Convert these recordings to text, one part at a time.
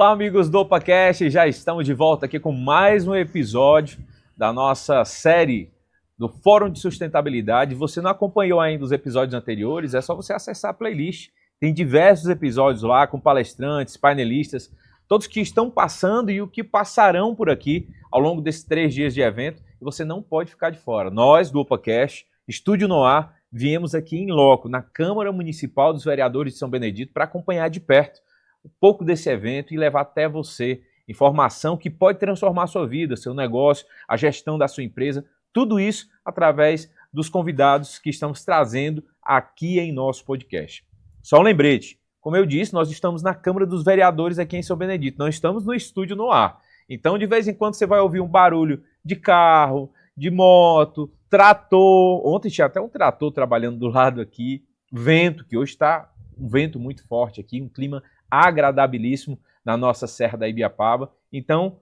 Olá, amigos do OpaCast, já estamos de volta aqui com mais um episódio da nossa série do Fórum de Sustentabilidade. Você não acompanhou ainda os episódios anteriores, é só você acessar a playlist. Tem diversos episódios lá com palestrantes, painelistas, todos que estão passando e o que passarão por aqui ao longo desses 3 dias de evento. E você não pode ficar de fora. Nós, do OpaCast, Estúdio Noir, viemos aqui em loco, na Câmara Municipal dos Vereadores de São Benedito, para acompanhar de perto um pouco desse evento e levar até você informação que pode transformar a sua vida, seu negócio, a gestão da sua empresa, tudo isso através dos convidados que estamos trazendo aqui em nosso podcast. Só um lembrete, como eu disse, nós estamos na Câmara dos Vereadores aqui em São Benedito, não estamos no Estúdio Noir. Então, de vez em quando você vai ouvir um barulho de carro, de moto, trator. Ontem tinha até um trator trabalhando do lado aqui, vento, que hoje está um vento muito forte aqui, um clima agradabilíssimo na nossa Serra da Ibiapaba. Então,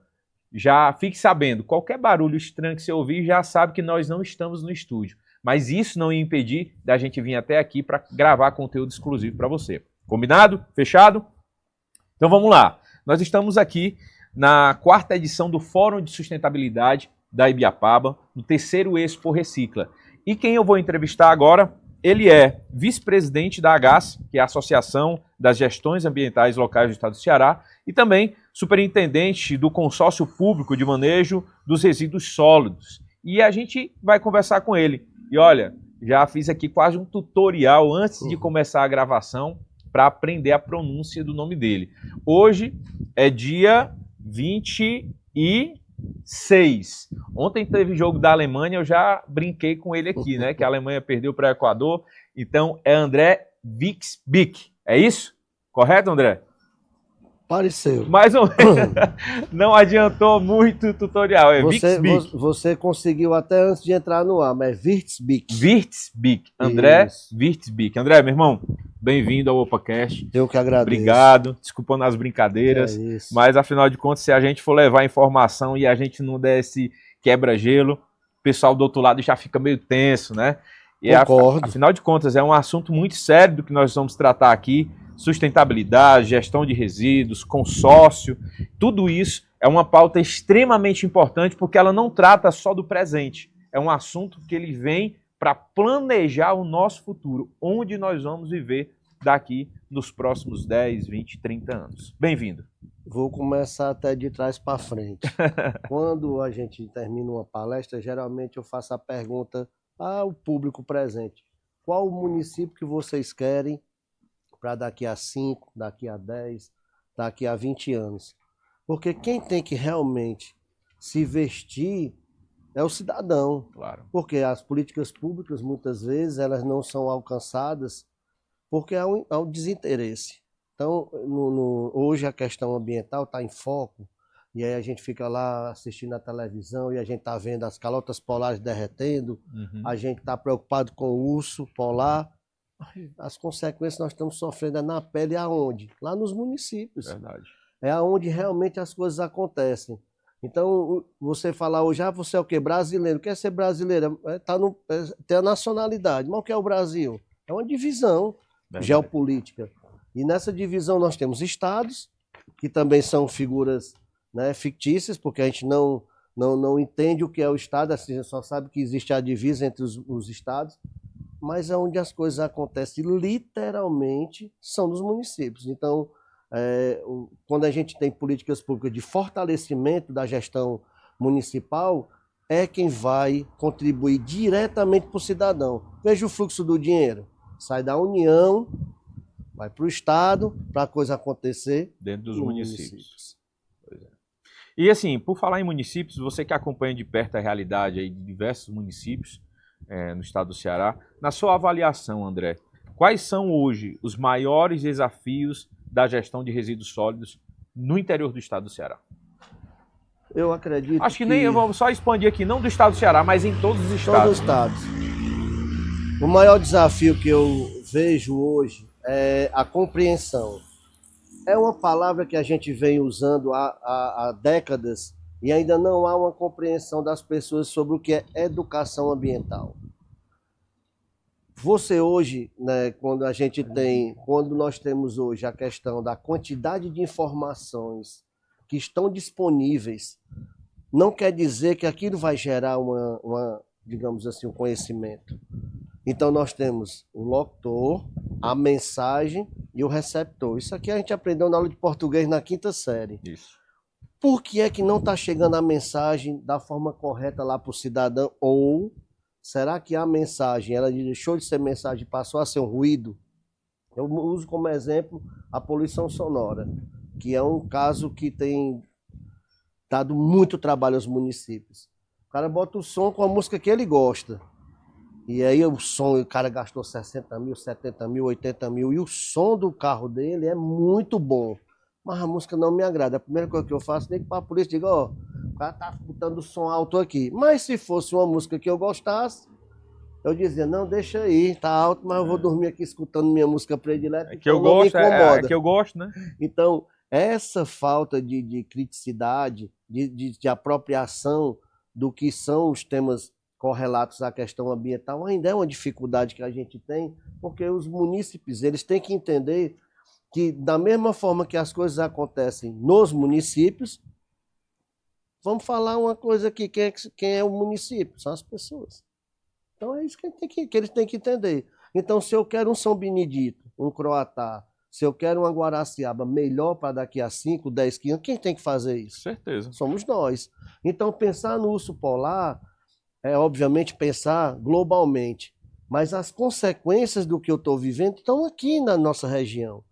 já fique sabendo, qualquer barulho estranho que você ouvir, já sabe que nós não estamos no estúdio. Mas isso não ia impedir da gente vir até aqui para gravar conteúdo exclusivo para você. Combinado? Fechado? Então vamos lá. Nós estamos aqui na 4ª edição do Fórum de Sustentabilidade da Ibiapaba, no 3º Expo Recicla. E quem eu vou entrevistar agora, ele é vice-presidente da AGAS, que é a Associação das Gestões Ambientais Locais do Estado do Ceará, e também superintendente do Consórcio Público de Manejo dos Resíduos Sólidos. E a gente vai conversar com ele. E olha, já fiz aqui quase um tutorial antes de começar a gravação para aprender a pronúncia do nome dele. Hoje é dia 26. Ontem teve jogo da Alemanha, eu já brinquei com ele aqui, né? Que a Alemanha perdeu para o Equador. Então é André Wixbick. É isso? Correto, André? Pareceu. Mais ou menos. Não adiantou muito o tutorial. É Wixbick. Você conseguiu até antes de entrar no ar, mas Wixbick. Wixbick. André Wixbick. André, meu irmão, bem-vindo ao OpaCast. Eu que agradeço. Obrigado. Desculpando as brincadeiras. Mas, afinal de contas, se a gente for levar informação e a gente não der esse quebra-gelo, o pessoal do outro lado já fica meio tenso, né? E Concordo. Afinal de contas, é um assunto muito sério do que nós vamos tratar aqui. Sustentabilidade, gestão de resíduos, consórcio, tudo isso é uma pauta extremamente importante porque ela não trata só do presente. É um assunto que ele vem para planejar o nosso futuro, onde nós vamos viver daqui nos próximos 10, 20, 30 anos. Bem-vindo. Vou começar até de trás para frente. Quando a gente termina uma palestra, geralmente eu faço a pergunta ao público presente. Qual o município que vocês querem para daqui a 5, daqui a 10, daqui a 20 anos? Porque quem tem que realmente se vestir é o cidadão. Claro. Porque as políticas públicas, muitas vezes, elas não são alcançadas porque há um desinteresse. Então, hoje a questão ambiental está em foco, e aí a gente fica lá assistindo a televisão e a gente está vendo as calotas polares derretendo, a gente está preocupado com o urso polar. As consequências nós estamos sofrendo na pele aonde? Lá nos municípios. Verdade. É aonde realmente as coisas acontecem. Então, você falar hoje, você é o quê? Brasileiro. Quer ser brasileiro? Tem a nacionalidade. Mas o que é o Brasil? É uma divisão geopolítica. E nessa divisão nós temos estados, que também são figuras, né, fictícias, porque a gente não entende o que é o estado, assim, a gente só sabe que existe a divisa entre os estados. Mas é onde as coisas acontecem literalmente são nos municípios. Então, quando a gente tem políticas públicas de fortalecimento da gestão municipal, é quem vai contribuir diretamente para o cidadão. Veja o fluxo do dinheiro. Sai da União, vai para o Estado, para a coisa acontecer dentro dos municípios. Pois é. E assim, por falar em municípios, você que acompanha de perto a realidade aí de diversos municípios, no estado do Ceará. Na sua avaliação, André, quais são hoje os maiores desafios da gestão de resíduos sólidos no interior do estado do Ceará? Eu acredito Acho que nem eu vou só expandir aqui, não do estado do Ceará, mas em todos os estados. Todos os estados. O maior desafio que eu vejo hoje é a compreensão. É uma palavra que a gente vem usando há décadas e ainda não há uma compreensão das pessoas sobre o que é educação ambiental. Você hoje, né, quando nós temos hoje a questão da quantidade de informações que estão disponíveis, não quer dizer que aquilo vai gerar digamos assim, um conhecimento. Então nós temos o locutor, a mensagem e o receptor. Isso aqui a gente aprendeu na aula de português na 5ª série. Isso. Por que é que não está chegando a mensagem da forma correta lá para o cidadão? Ou será que a mensagem, ela deixou de ser mensagem e passou a ser um ruído? Eu uso como exemplo a poluição sonora, que é um caso que tem dado muito trabalho aos municípios. O cara bota o som com a música que ele gosta. E aí o cara gastou 60 mil, 70 mil, 80 mil, e o som do carro dele é muito bom. Mas a música não me agrada. A primeira coisa que eu faço, nem para a polícia, digo, ó, o cara tá botando o som alto aqui. Mas se fosse uma música que eu gostasse, eu dizia, não, deixa aí, tá alto, mas eu vou dormir aqui escutando minha música predileta. É que eu gosto, é que eu gosto, né? Então, essa falta de criticidade, de apropriação do que são os temas correlatos à questão ambiental, ainda é uma dificuldade que a gente tem, porque os munícipes, eles têm que entender que da mesma forma que as coisas acontecem nos municípios, vamos falar uma coisa aqui, quem é o município? São as pessoas. Então é isso que eles têm que entender. Então se eu quero um São Benedito, um Croatá, se eu quero uma Guaraciaba melhor para daqui a 5, 10, 15 anos, quem tem que fazer isso? Certeza. Somos nós. Então pensar no urso polar é obviamente pensar globalmente, mas as consequências do que eu estou vivendo estão aqui na nossa região.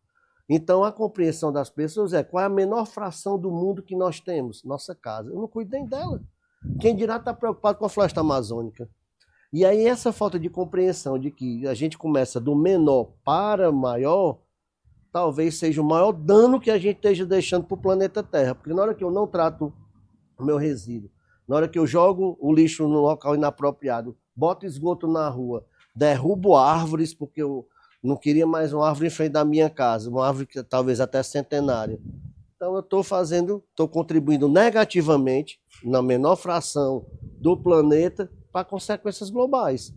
Então, a compreensão das pessoas é qual é a menor fração do mundo que nós temos? Nossa casa. Eu não cuido nem dela. Quem dirá está preocupado com a floresta amazônica. E aí, essa falta de compreensão de que a gente começa do menor para maior, talvez seja o maior dano que a gente esteja deixando para o planeta Terra. Porque na hora que eu não trato o meu resíduo, na hora que eu jogo o lixo no local inapropriado, boto esgoto na rua, derrubo árvores, porque eu não queria mais uma árvore em frente da minha casa, uma árvore que talvez até centenária. Então eu estou contribuindo negativamente, na menor fração do planeta, para consequências globais.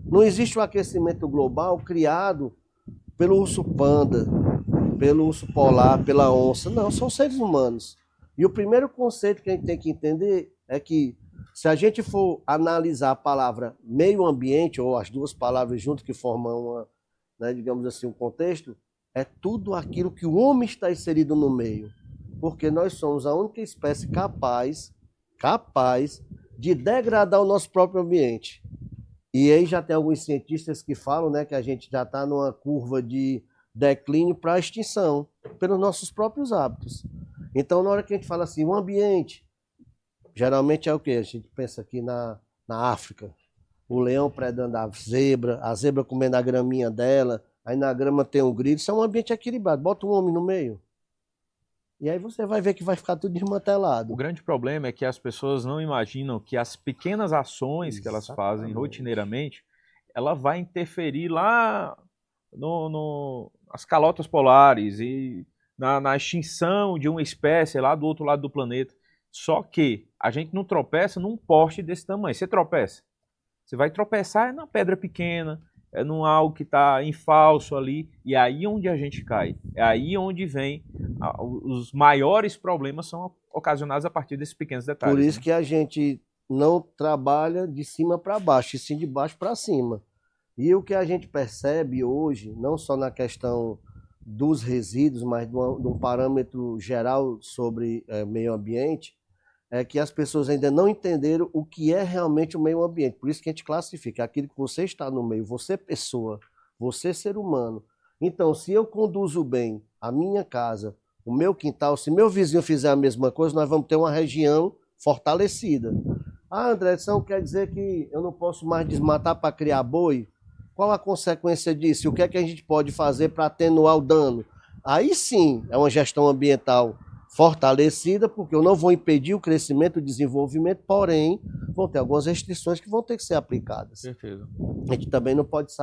Não existe o aquecimento global criado pelo urso panda, pelo urso polar, pela onça. Não, são seres humanos. E o primeiro conceito que a gente tem que entender é que se a gente for analisar a palavra meio ambiente, ou as duas palavras juntas que formam digamos assim, um contexto, é tudo aquilo que o homem está inserido no meio. Porque nós somos a única espécie capaz de degradar o nosso próprio ambiente. E aí já tem alguns cientistas que falam, né, que a gente já está numa curva de declínio para a extinção, pelos nossos próprios hábitos. Então, na hora que a gente fala assim, o ambiente, geralmente é o quê? A gente pensa aqui na África, o leão predando a zebra comendo a graminha dela, aí na grama tem um grilo, isso é um ambiente equilibrado, bota um homem no meio, e aí você vai ver que vai ficar tudo desmantelado. O grande problema é que as pessoas não imaginam que as pequenas ações que elas fazem rotineiramente, ela vai interferir lá nas calotas polares e na extinção de uma espécie lá do outro lado do planeta. Só que a gente não tropeça num poste desse tamanho. Você tropeça. Você vai tropeçar na pedra pequena, é num algo que está em falso ali, e é aí onde a gente cai. É aí onde vem os maiores problemas são ocasionados a partir desses pequenos detalhes. Por isso que a gente não trabalha de cima para baixo, e sim de baixo para cima. E o que a gente percebe hoje, não só na questão dos resíduos, mas de um parâmetro geral sobre meio ambiente, é que as pessoas ainda não entenderam o que é realmente o meio ambiente. Por isso que a gente classifica aquilo que você está no meio, você pessoa, você ser humano. Então, se eu conduzo bem a minha casa, o meu quintal, se meu vizinho fizer a mesma coisa, nós vamos ter uma região fortalecida. Ah, André, isso não quer dizer que eu não posso mais desmatar para criar boi? Qual a consequência disso? E o que é que a gente pode fazer para atenuar o dano? Aí sim é uma gestão ambiental fortalecida, porque eu não vou impedir o crescimento e o desenvolvimento, porém, vão ter algumas restrições que vão ter que ser aplicadas. Certeza. A gente também não pode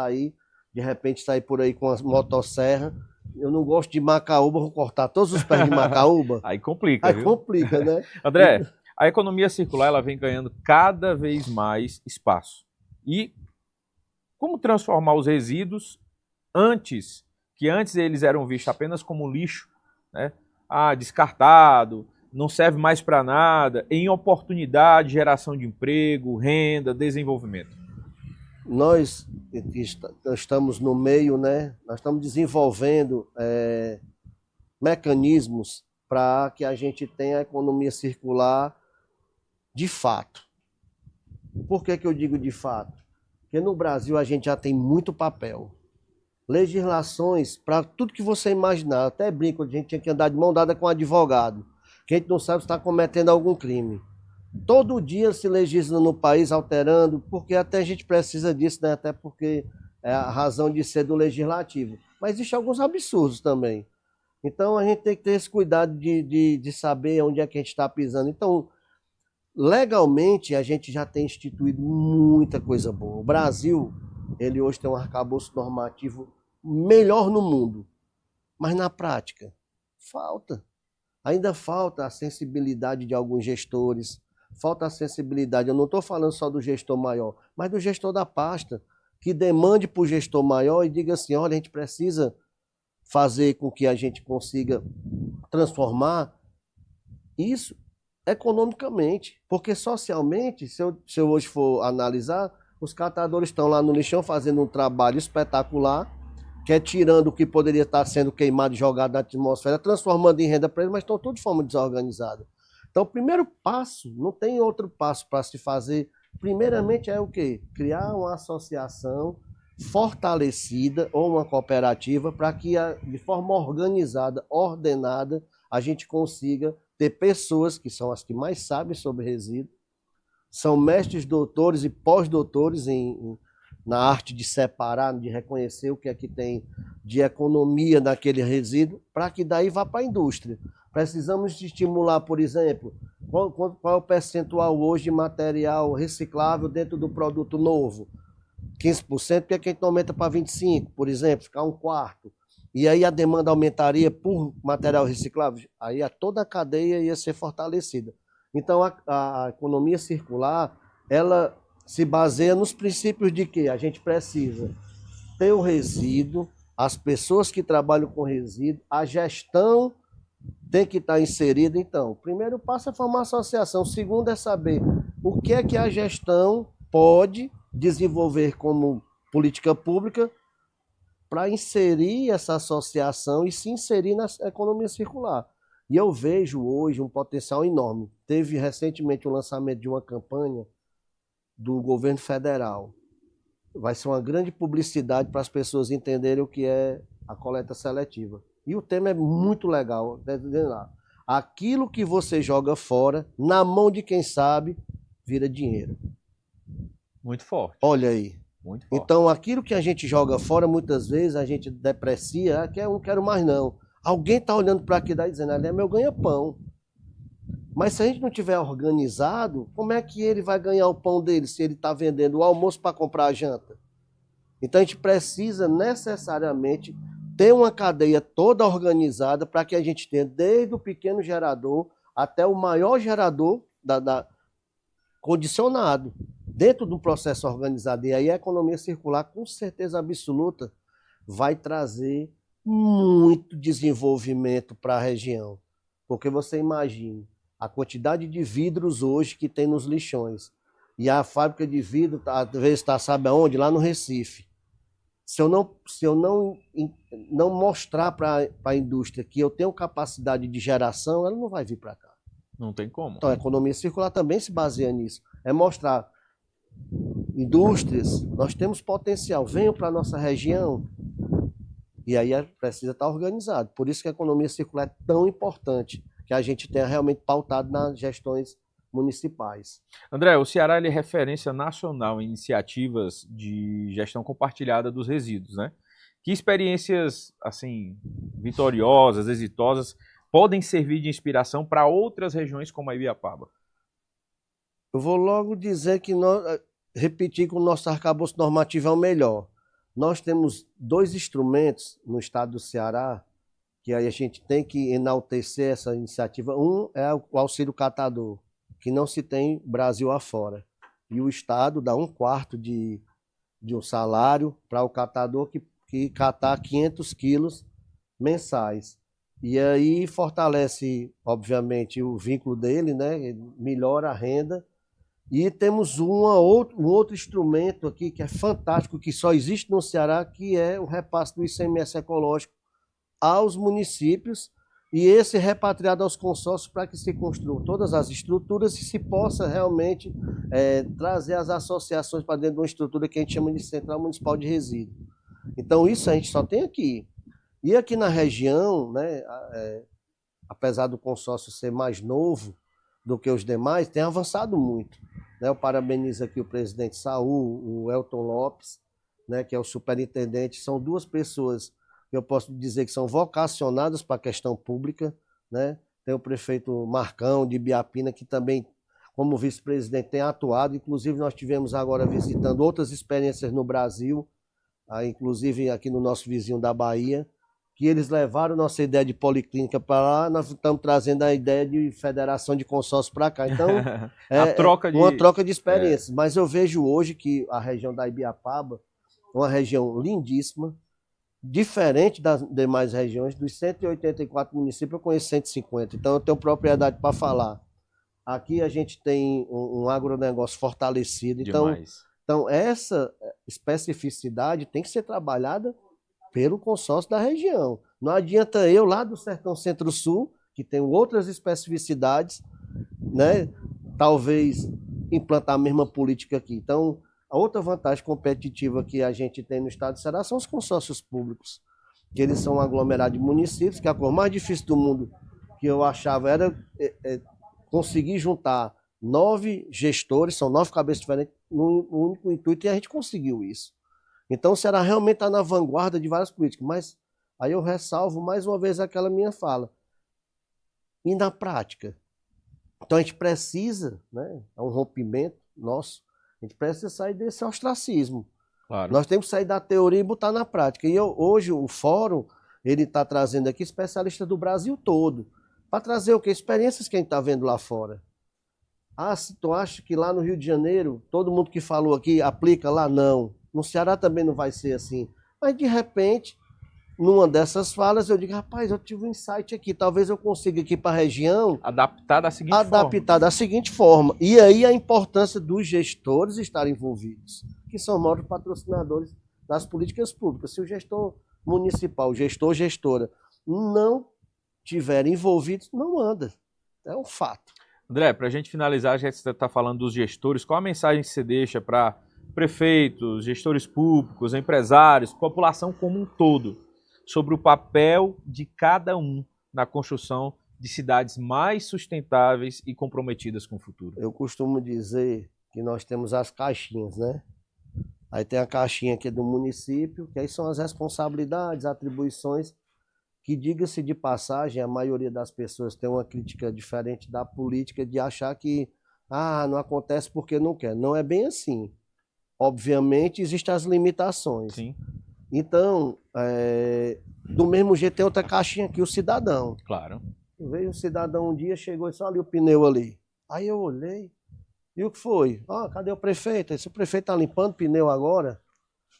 de repente sair por aí com a motosserra. Eu não gosto de macaúba, vou cortar todos os pés de macaúba. Aí complica, Aí viu? complica, né? André, a economia circular ela vem ganhando cada vez mais espaço. E Como transformar os resíduos que antes eles eram vistos apenas como lixo, né? Descartado, não serve mais para nada, em oportunidade, geração de emprego, renda, desenvolvimento. Nós estamos no meio, né? Nós estamos desenvolvendo mecanismos para que a gente tenha a economia circular de fato. Por que eu digo de fato? Porque no Brasil a gente já tem muito papel. Legislações para tudo que você imaginar. Até brinco, a gente tinha que andar de mão dada com um advogado, que a gente não sabe se está cometendo algum crime. Todo dia se legisla no país alterando, porque até a gente precisa disso, né? Até porque é a razão de ser do legislativo. Mas existem alguns absurdos também. Então a gente tem que ter esse cuidado de saber onde é que a gente está pisando. Então, legalmente, a gente já tem instituído muita coisa boa. O Brasil, ele hoje tem um arcabouço normativo melhor no mundo. Mas na prática, falta. Ainda falta a sensibilidade de alguns gestores, falta a sensibilidade, eu não estou falando só do gestor maior, mas do gestor da pasta, que demande para o gestor maior e diga assim, olha, a gente precisa fazer com que a gente consiga transformar isso economicamente, porque socialmente, se eu hoje for analisar, os catadores estão lá no lixão fazendo um trabalho espetacular, que é tirando o que poderia estar sendo queimado e jogado na atmosfera, transformando em renda para eles, mas estão tudo de forma desorganizada. Então, o primeiro passo, não tem outro passo para se fazer, primeiramente é o quê? Criar uma associação fortalecida ou uma cooperativa para que, de forma organizada, ordenada, a gente consiga ter pessoas que são as que mais sabem sobre resíduo, são mestres, doutores e pós-doutores na arte de separar, de reconhecer o que é que tem de economia naquele resíduo, para que daí vá para a indústria. Precisamos estimular, por exemplo, qual é o percentual hoje de material reciclável dentro do produto novo? 15%, porque a gente não aumenta para 25%, por exemplo, ficar um quarto. E aí a demanda aumentaria por material reciclável, aí toda a cadeia ia ser fortalecida. Então a economia circular, ela se baseia nos princípios de que a gente precisa ter o resíduo, as pessoas que trabalham com resíduo, a gestão tem que estar inserida. Então, o primeiro passo é formar associação, o segundo é saber o que é que a gestão pode desenvolver como política pública para inserir essa associação e se inserir na economia circular. E eu vejo hoje um potencial enorme. Teve recentemente o lançamento de uma campanha do governo federal. Vai ser uma grande publicidade para as pessoas entenderem o que é a coleta seletiva. E o tema é muito legal. Aquilo que você joga fora, na mão de quem sabe, vira dinheiro. Muito forte. Olha aí. Muito forte. Então, aquilo que a gente joga fora, muitas vezes a gente deprecia, que eu não quero mais não. Alguém está olhando para aqui e dizendo, ali é meu ganha-pão. Mas se a gente não tiver organizado, como é que ele vai ganhar o pão dele se ele está vendendo o almoço para comprar a janta? Então a gente precisa necessariamente ter uma cadeia toda organizada para que a gente tenha desde o pequeno gerador até o maior gerador condicionado, dentro de um processo organizado. E aí a economia circular, com certeza absoluta, vai trazer muito desenvolvimento para a região. Porque você imagina a quantidade de vidros hoje que tem nos lixões. E a fábrica de vidro, às vezes, está, sabe aonde? Lá no Recife. Se eu não mostrar para a indústria que eu tenho capacidade de geração, ela não vai vir para cá. Não tem como. Então, a economia circular também se baseia nisso. É mostrar indústrias, nós temos potencial, venham para a nossa região. E aí precisa estar organizado. Por isso que a economia circular é tão importante, que a gente tenha realmente pautado nas gestões municipais. André, o Ceará ele é referência nacional em iniciativas de gestão compartilhada dos resíduos, né? Que experiências, assim, vitoriosas, exitosas, podem servir de inspiração para outras regiões como a Ibiapaba? Eu vou logo dizer que repetir que o nosso arcabouço normativo é o melhor. Nós temos 2 instrumentos no estado do Ceará, que aí a gente tem que enaltecer essa iniciativa. Um é o auxílio catador, que não se tem Brasil afora. E o estado dá 1/4 de um salário para o catador que catar 500 quilos mensais. E aí fortalece, obviamente, o vínculo dele, né? Melhora a renda. E temos um outro instrumento aqui que é fantástico, que só existe no Ceará, que é o repasse do ICMS ecológico aos municípios e esse repatriado aos consórcios para que se construam todas as estruturas e se possa realmente trazer as associações para dentro de uma estrutura que a gente chama de Central Municipal de Resíduos. Então isso a gente só tem aqui. E aqui na região, né, apesar do consórcio ser mais novo do que os demais, tem avançado muito. Né? Eu parabenizo aqui o presidente Saul, o Elton Lopes, né, que é o superintendente. São duas pessoas que eu posso dizer que são vocacionadas para a questão pública. Né? Tem o prefeito Marcão, de Ibiapina, que também, como vice-presidente, tem atuado. Inclusive, nós tivemos agora visitando outras experiências no Brasil, inclusive aqui no nosso vizinho da Bahia, que eles levaram nossa ideia de policlínica para lá, nós estamos trazendo a ideia de federação de consórcio para cá. Então, uma troca de experiências. Mas eu vejo hoje que a região da Ibiapaba é uma região lindíssima, diferente das demais regiões. Dos 184 municípios, eu conheço 150, então eu tenho propriedade para falar. Aqui a gente tem um agronegócio fortalecido. Então, essa especificidade tem que ser trabalhada pelo consórcio da região. Não adianta eu, lá do Sertão Centro-Sul, que tem outras especificidades, né, talvez implantar a mesma política aqui. Então, a outra vantagem competitiva que a gente tem no estado de Ceará são os consórcios públicos, que eles são um aglomerado de municípios, que a coisa mais difícil do mundo que eu achava era conseguir juntar 9 gestores, são 9 cabeças diferentes, num único intuito, e a gente conseguiu isso. Então o Ceará realmente está na vanguarda de várias políticas, mas aí eu ressalvo mais uma vez aquela minha fala. E na prática? Então a gente precisa, né, é um rompimento nosso, a gente precisa sair desse ostracismo. Claro. Nós temos que sair da teoria e botar na prática. E hoje o fórum, ele está trazendo aqui especialistas do Brasil todo, para trazer o quê? Experiências que a gente está vendo lá fora. Se tu acha que lá no Rio de Janeiro, todo mundo que falou aqui aplica lá? Não. No Ceará também não vai ser assim. Mas, de repente, numa dessas falas, eu digo, rapaz, eu tive um insight aqui, talvez eu consiga aqui para a região... Adaptar da seguinte forma. E aí a importância dos gestores estarem envolvidos, que são os maiores patrocinadores das políticas públicas. Se o gestor municipal, gestora, não estiverem envolvidos, não anda. É um fato. André, para a gente finalizar, já que você está falando dos gestores, qual a mensagem que você deixa para prefeitos, gestores públicos, empresários, população como um todo, sobre o papel de cada um na construção de cidades mais sustentáveis e comprometidas com o futuro? Eu costumo dizer que nós temos as caixinhas, né? Aí tem a caixinha aqui do município, que aí são as responsabilidades, atribuições, que, diga-se de passagem, a maioria das pessoas tem uma crítica diferente da política de achar que não acontece porque não quer. Não é bem assim. Obviamente, existem as limitações. Sim. Então, do mesmo jeito tem outra caixinha aqui, o cidadão. Claro. Veio um cidadão um dia, chegou e só ali o pneu ali. Aí eu olhei, e o que foi? Cadê o prefeito? Esse prefeito tá limpando pneu agora?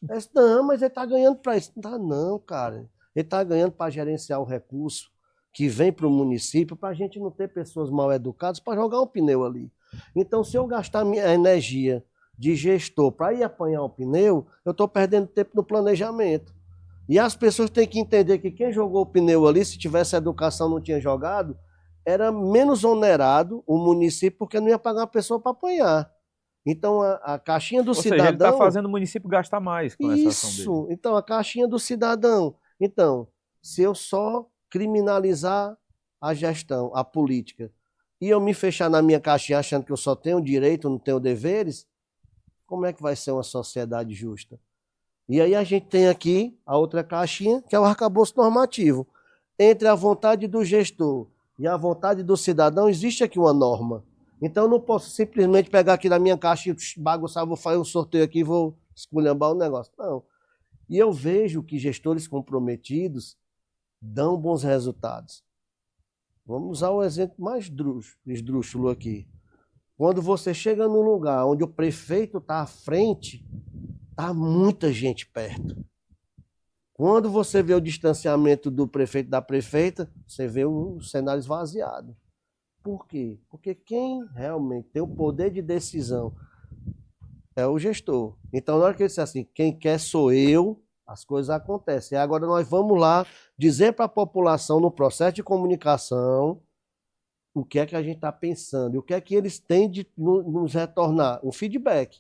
Eu disse, não, mas ele tá ganhando para isso. Não, cara. Ele está ganhando para gerenciar o recurso que vem para o município, para a gente não ter pessoas mal educadas para jogar um pneu ali. Então, se eu gastar minha energia de gestor para ir apanhar o pneu, eu estou perdendo tempo no planejamento. E as pessoas têm que entender que quem jogou o pneu ali, se tivesse educação não tinha jogado, era menos onerado o município, porque não ia pagar uma pessoa para apanhar. Então, a caixinha do cidadão... Ou seja, ele está fazendo o município gastar mais com essa ação dele. Isso, então a caixinha do cidadão... Então, se eu só criminalizar a gestão, a política, e eu me fechar na minha caixinha achando que eu só tenho direito, não tenho deveres, como é que vai ser uma sociedade justa? E aí a gente tem aqui a outra caixinha, que é o arcabouço normativo. Entre a vontade do gestor e a vontade do cidadão, existe aqui uma norma. Então eu não posso simplesmente pegar aqui na minha caixa e bagunçar, vou fazer um sorteio aqui e vou esculhambar o negócio. Não. E eu vejo que gestores comprometidos dão bons resultados. Vamos usar o exemplo mais esdrúxulo aqui. Quando você chega num lugar onde o prefeito está à frente, Tá muita gente perto. Quando você vê o distanciamento do prefeito e da prefeita, você vê o cenário esvaziado. Por quê? Porque quem realmente tem o poder de decisão é o gestor. Então, na hora que ele disse assim, quem quer sou eu, as coisas acontecem. E agora nós vamos lá dizer para a população, no processo de comunicação, o que é que a gente está pensando, e o que é que eles têm de nos retornar, o feedback.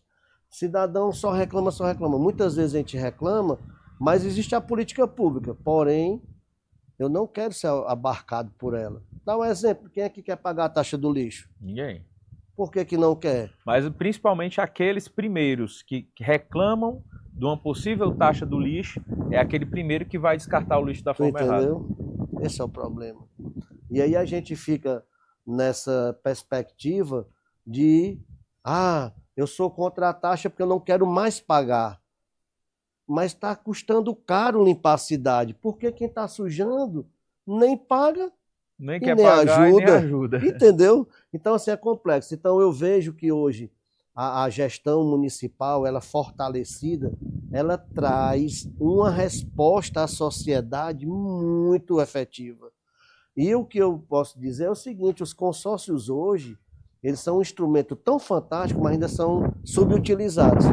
Cidadão só reclama, só reclama. Muitas vezes a gente reclama, mas existe a política pública, porém, eu não quero ser abarcado por ela. Dá um exemplo, quem é que quer pagar a taxa do lixo? Ninguém. Por que que não quer? Mas principalmente aqueles primeiros que reclamam de uma possível taxa do lixo, é aquele primeiro que vai descartar o lixo da forma errada. Entendeu? Esse é o problema. E aí a gente fica nessa perspectiva de, eu sou contra a taxa porque eu não quero mais pagar. Mas está custando caro limpar a cidade, porque quem está sujando nem paga Nem e quer nem pagar e nem ajuda. ajuda. Entendeu? Então, assim, é complexo. Então, eu vejo que hoje a gestão municipal, ela fortalecida, ela traz uma resposta à sociedade muito efetiva. E o que eu posso dizer é o seguinte, os consórcios hoje, eles são um instrumento tão fantástico, mas ainda são subutilizados.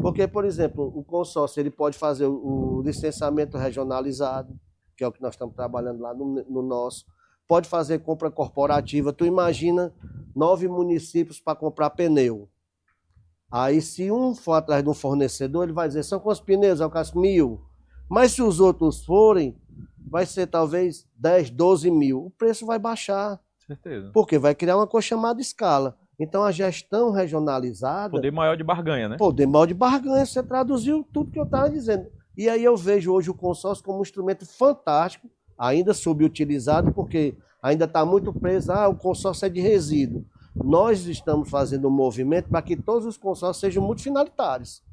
Porque, por exemplo, o consórcio ele pode fazer o licenciamento regionalizado, que é o que nós estamos trabalhando lá no nosso. Pode fazer compra corporativa. Tu imagina 9 municípios para comprar pneu. Aí, se um for atrás de um fornecedor, ele vai dizer, são quantos pneus? É o caso 1.000. Mas se os outros forem, vai ser talvez 10, 12 mil. O preço vai baixar. Certeza. Porque vai criar uma coisa chamada escala. Então, a gestão regionalizada... Poder maior de barganha, né? Poder maior de barganha, você traduziu tudo que eu estava dizendo. E aí eu vejo hoje o consórcio como um instrumento fantástico, ainda subutilizado, porque ainda está muito preso, o consórcio é de resíduo. Nós estamos fazendo um movimento para que todos os consórcios sejam multifinalitários.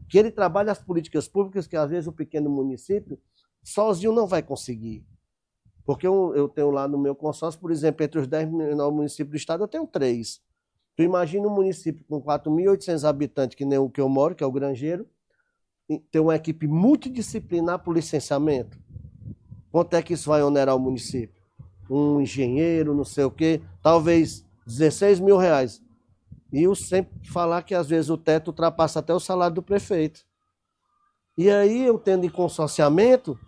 Que ele trabalhe as políticas públicas que às vezes o pequeno município sozinho não vai conseguir. Porque eu tenho lá no meu consórcio, por exemplo, entre os 10 menores municípios do estado, eu tenho 3. Tu imagina um município com 4.800 habitantes, que nem o que eu moro, que é o Grangeiro, ter uma equipe multidisciplinar para o licenciamento. Quanto é que isso vai onerar o município? Um engenheiro, não sei o quê, talvez 16 mil reais. E eu sempre falar que às vezes o teto ultrapassa até o salário do prefeito. E aí, eu tendo em consorciamento,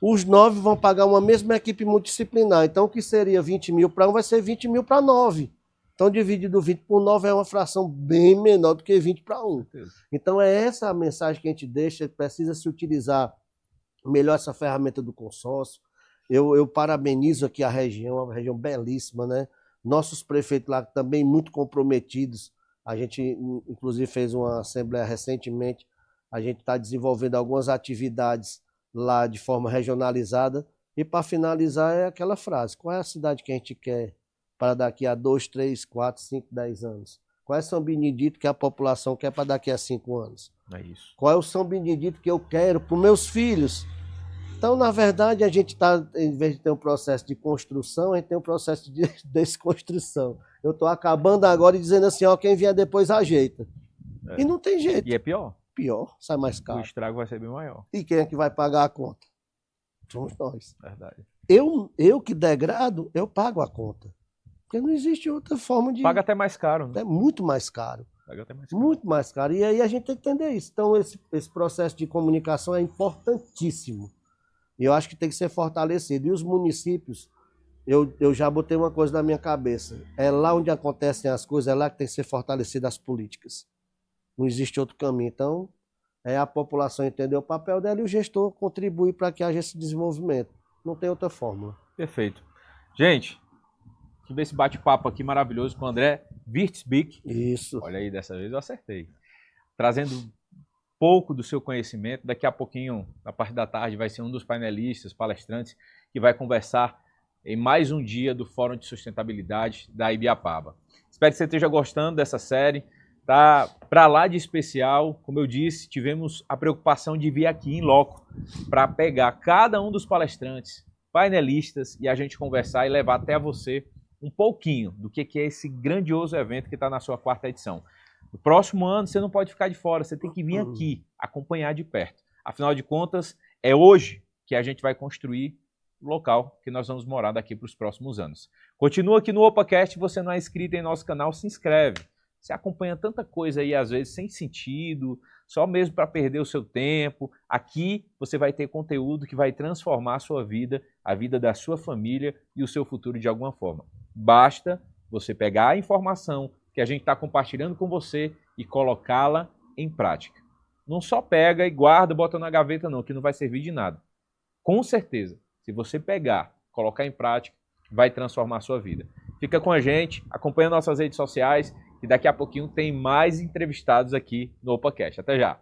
os 9 vão pagar uma mesma equipe multidisciplinar. Então, o que seria 20 mil para um vai ser 20 mil para 9. Então, dividido 20 por 9 é uma fração bem menor do que 20 para 1. Então, é essa a mensagem que a gente deixa, precisa se utilizar melhor essa ferramenta do consórcio. Eu parabenizo aqui a região, uma região belíssima, né? Nossos prefeitos lá também muito comprometidos. A gente, inclusive, fez uma assembleia recentemente. A gente está desenvolvendo algumas atividades lá de forma regionalizada. E, para finalizar, é aquela frase: qual é a cidade que a gente quer para daqui a 2, 3, 4, 5, 10 anos? Qual é o São Benedito que a população quer para daqui a 5 anos? É isso. Qual é o São Benedito que eu quero para os meus filhos? Então, na verdade, a gente está, em vez de ter um processo de construção, a gente tem um processo de desconstrução. Eu estou acabando agora e dizendo assim, quem vier depois ajeita. E não tem jeito. E é pior. Pior, sai mais O caro. estrago vai ser bem maior. E quem é que vai pagar a conta? Somos nós. Verdade. Eu que degrado, eu pago a conta. Porque não existe outra forma de... Paga até mais caro, né? É muito mais caro. Paga até mais caro. Muito mais caro. E aí a gente tem que entender isso. Então, esse processo de comunicação é importantíssimo. E eu acho que tem que ser fortalecido. E os municípios, eu já botei uma coisa na minha cabeça. É lá onde acontecem as coisas, é lá que tem que ser fortalecidas as políticas. Não existe outro caminho. Então, é a população entender o papel dela e o gestor contribuir para que haja esse desenvolvimento. Não tem outra fórmula. Perfeito. Gente, tive esse bate-papo aqui maravilhoso com o André Wirtzbick. Isso. Olha aí, dessa vez eu acertei. Trazendo pouco do seu conhecimento. Daqui a pouquinho, na parte da tarde, vai ser um dos painelistas, palestrantes, que vai conversar em mais um dia do Fórum de Sustentabilidade da Ibiapaba. Espero que você esteja gostando dessa série. Tá para lá de especial. Como eu disse, tivemos a preocupação de vir aqui em loco para pegar cada um dos palestrantes, painelistas, e a gente conversar e levar até você um pouquinho do que é esse grandioso evento que está na sua 4ª edição. No próximo ano, você não pode ficar de fora, você tem que vir aqui, acompanhar de perto. Afinal de contas, é hoje que a gente vai construir o local que nós vamos morar daqui para os próximos anos. Continua aqui no OpaCast, se você não é inscrito em nosso canal, se inscreve. Você acompanha tanta coisa aí, às vezes, sem sentido, só mesmo para perder o seu tempo. Aqui você vai ter conteúdo que vai transformar a sua vida, a vida da sua família e o seu futuro de alguma forma. Basta você pegar a informação que a gente está compartilhando com você e colocá-la em prática. Não só pega e guarda, bota na gaveta não, que não vai servir de nada. Com certeza, se você pegar, colocar em prática, vai transformar a sua vida. Fica com a gente, acompanha nossas redes sociais, e daqui a pouquinho tem mais entrevistados aqui no OpaCast. Até já!